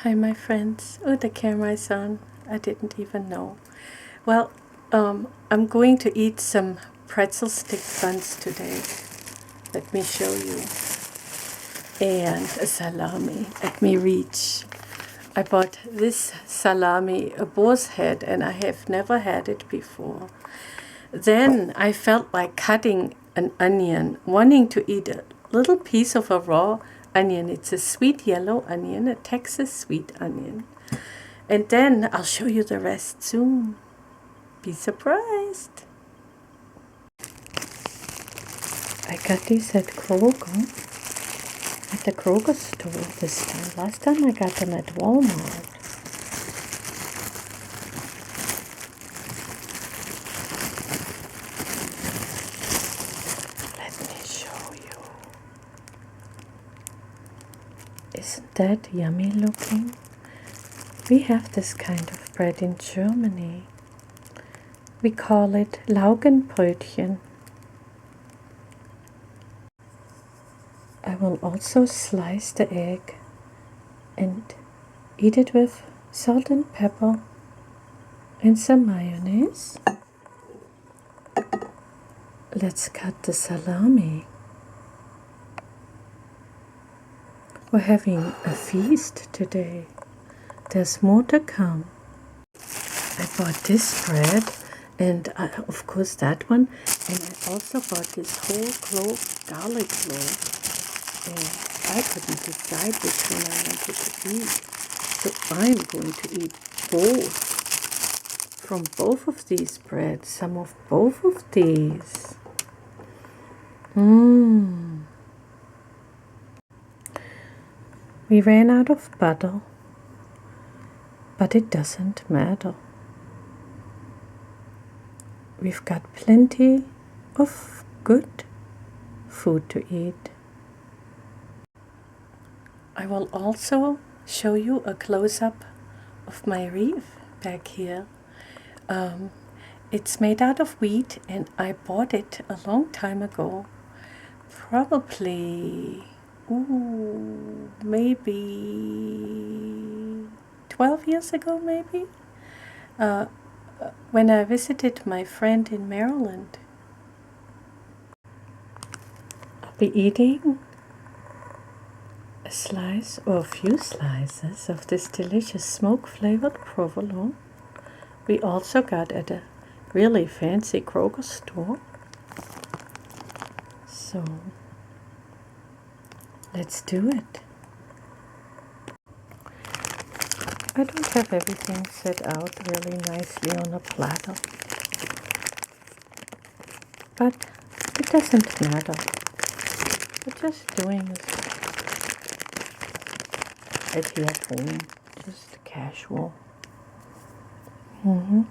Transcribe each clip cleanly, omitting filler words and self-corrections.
Hi my friends. Oh, the camera is on. I didn't even know. Well, I'm going to eat some pretzel stick buns today. Let me show you. And a salami. Let me reach. I bought this salami, a boar's head, and I have never had it before. Then I felt like cutting an onion, wanting to eat a little piece of a raw onion. It's a sweet yellow onion, a Texas sweet onion. And then I'll show you the rest soon. Be surprised. I got these at Kroger, at the Kroger store this time. Last time I got them at Walmart. Let me show you. Isn't that yummy looking? We have this kind of bread in Germany. We call it Laugenbrötchen. I will also slice the egg and eat it with salt and pepper and some mayonnaise. Let's cut the salami. We're having a feast today. There's more to come. I bought this bread and of course that one, and I also bought this whole clove, garlic clove. And I couldn't decide which one I wanted to eat. So I'm going to eat both. From both of these breads. Some of both of these. We ran out of butter. But it doesn't matter. We've got plenty of good food to eat. I will also show you a close-up of my wreath back here. It's made out of wheat and I bought it a long time ago. Probably, maybe 12 years ago, maybe. When I visited my friend in Maryland. I'll be eating a slice or a few slices of this delicious smoke-flavored provolone. We also got at a really fancy Kroger store. So let's do it. I don't have everything set out really nicely on a platter, but it doesn't matter. We're just doing this at here at home, just casual. Gonna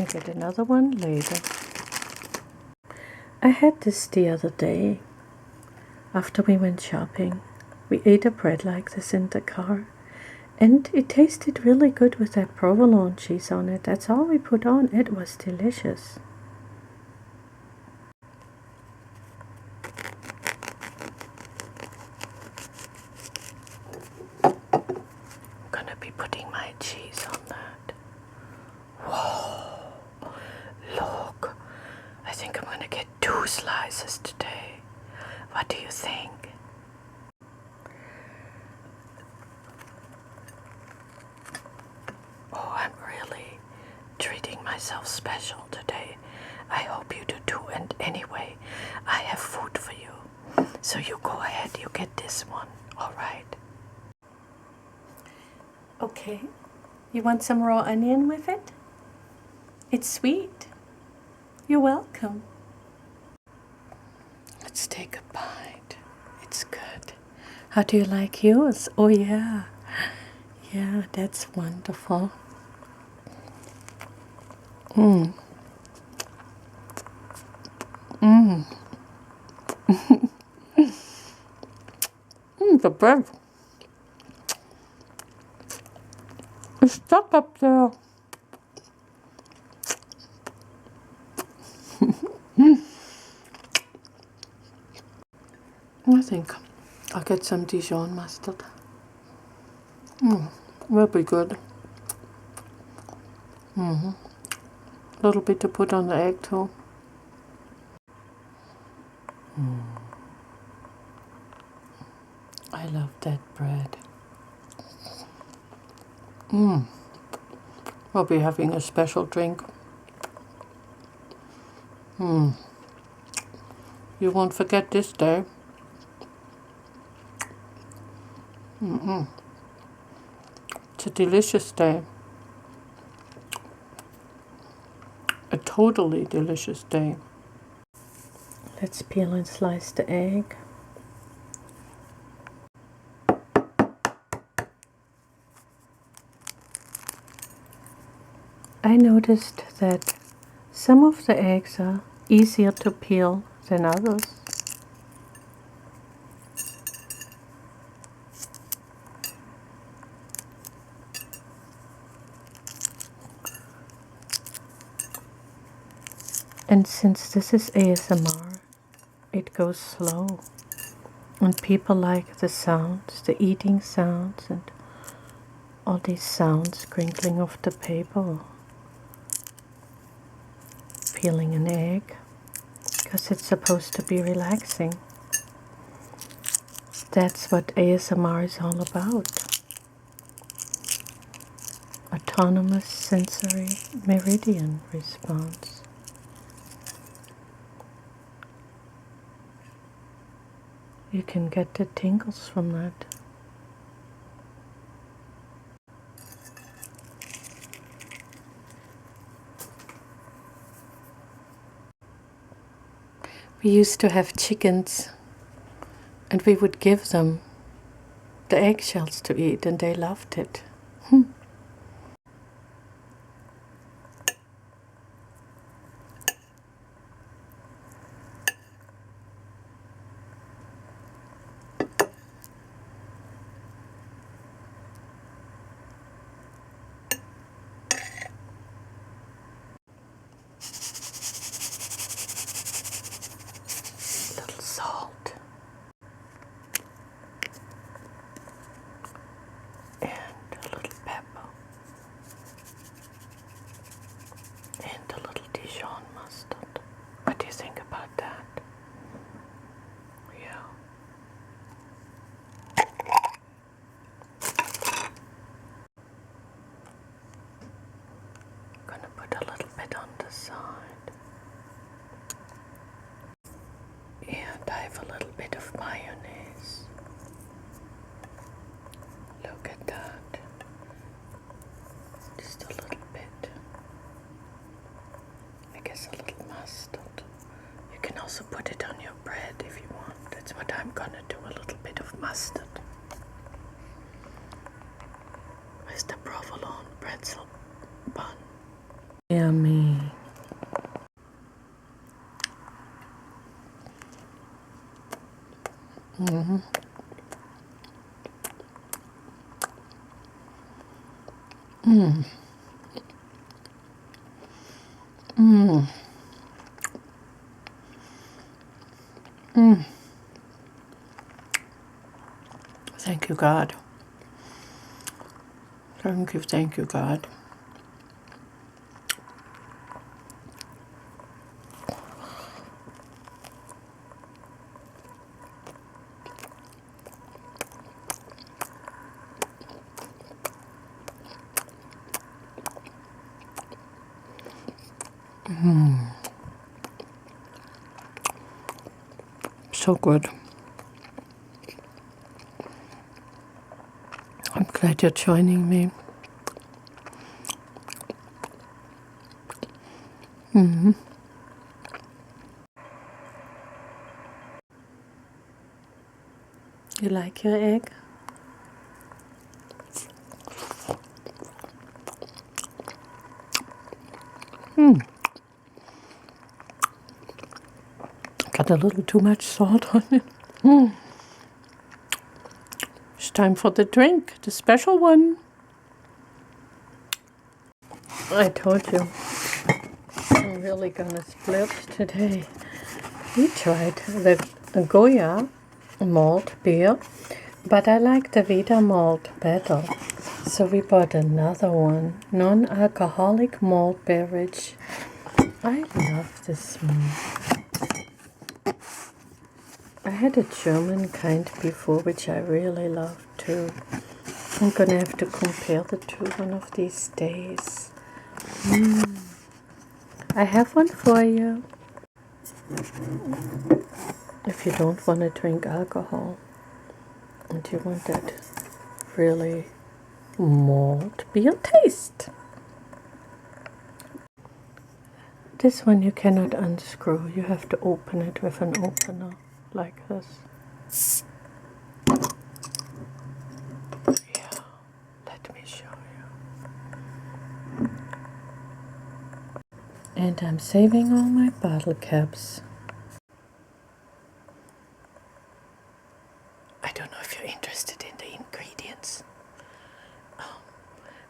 get another one later. I had this the other day after we went shopping. We ate a bread like this in the car, and it tasted really good with that provolone cheese on it. That's all we put on. It was delicious. I'm gonna be putting my cheese on that. Whoa, look. I think I'm gonna get 2 slices today. What do you think? Oh, I'm really treating myself special today. I hope you do too. And anyway, I have food for you. So you go ahead, you get this one. All right. Okay. You want some raw onion with it? It's sweet. You're welcome. Let's take a bite. It's good. How do you like yours? Oh yeah. Yeah, that's wonderful. The bread is stuck up there. I think I'll get some Dijon mustard. Will be good. A little bit to put on the egg too. I love that bread. We'll be having a special drink. You won't forget this day. It's a delicious day. A totally delicious day. Let's peel and slice the egg. I noticed that some of the eggs are easier to peel than others. And since this is ASMR, it goes slow. And people like the sounds, the eating sounds, and all these sounds crinkling off the paper. Peeling an egg, because it's supposed to be relaxing. That's what ASMR is all about. Autonomous sensory meridian response. You can get the tingles from that. We used to have chickens, and we would give them the eggshells to eat, and they loved it. Little salt. And a little pepper. And a little Dijon mustard. What do you think about that? Yeah. Gonna put a little bit on the side. And I have a little bit of mayonnaise. Look at that. Just a little bit. I guess a little mustard. You can also put it on your bread if you want. That's what I'm gonna do, a little bit of mustard. With the provolone pretzel bun. Yummy. Thank you, God. Thank you, God. So good. I'm glad you're joining me. You like your egg? Got a little too much salt on it. It's time for the drink, the special one. I told you, I'm really gonna split today. We tried the Goya malt beer, but I like the Vita malt better. So we bought another one, non-alcoholic malt beverage. I love this smell. I had a German kind before, which I really love too. I'm gonna have to compare the two one of these days. I have one for you. If you don't want to drink alcohol and you want that really malt beer taste. This one you cannot unscrew. You have to open it with an opener like this. Yeah, let me show you. And I'm saving all my bottle caps. I don't know if you're interested in the ingredients.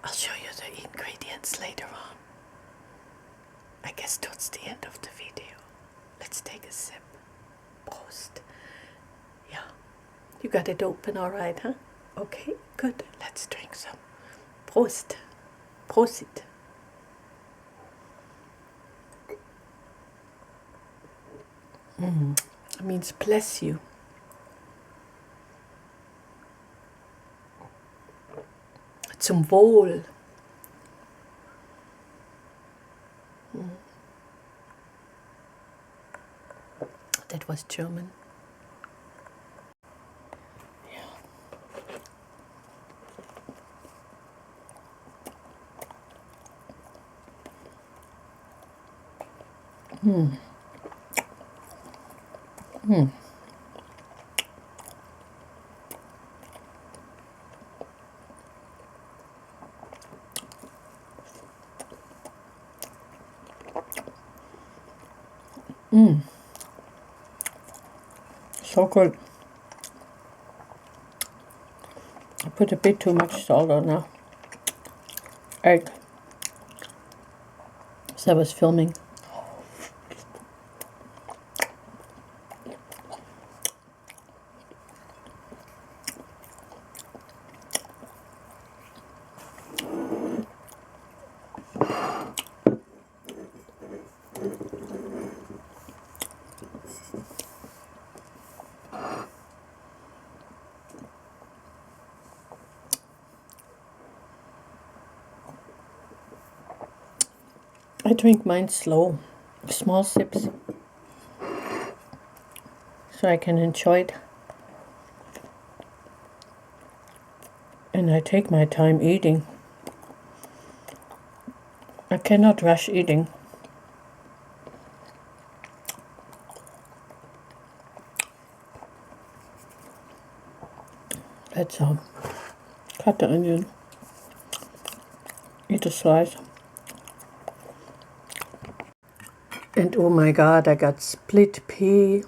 I'll show you the ingredients later on. I guess towards the end of the video. Let's take a sip. Prost. Yeah. You got it open all right, huh? Okay, good. Let's drink some. Prost. Prosit. It means bless you. Zum Wohl. That was German. So good. I put a bit too much salt on now. Egg. As I was filming. I drink mine slow, small sips, so I can enjoy it. And I take my time eating. I cannot rush eating. Let's cut the onion, eat a slice. And oh my god, I got split pea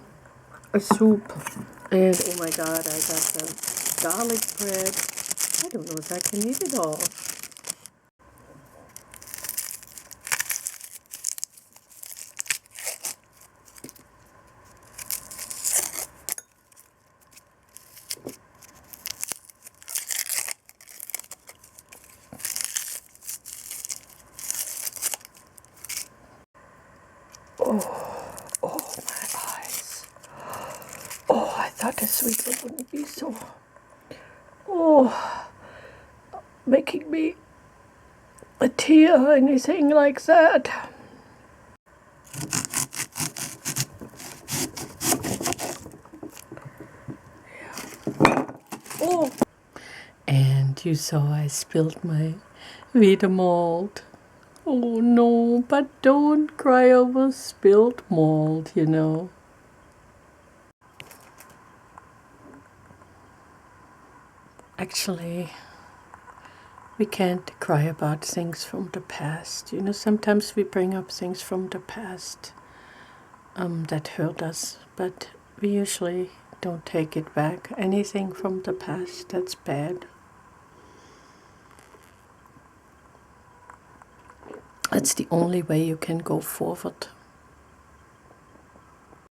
soup. And oh my god, I got the garlic bread. I don't know if I can eat it all. Oh, my eyes. Oh, I thought the sweet one wouldn't be so, making me a tear or anything like that. Oh, and you saw I spilled my Vita malt. Oh no, but don't cry over spilled malt, you know. Actually, we can't cry about things from the past. You know, sometimes we bring up things from the past that hurt us, but we usually don't take it back. Anything from the past that's bad. That's the only way you can go forward.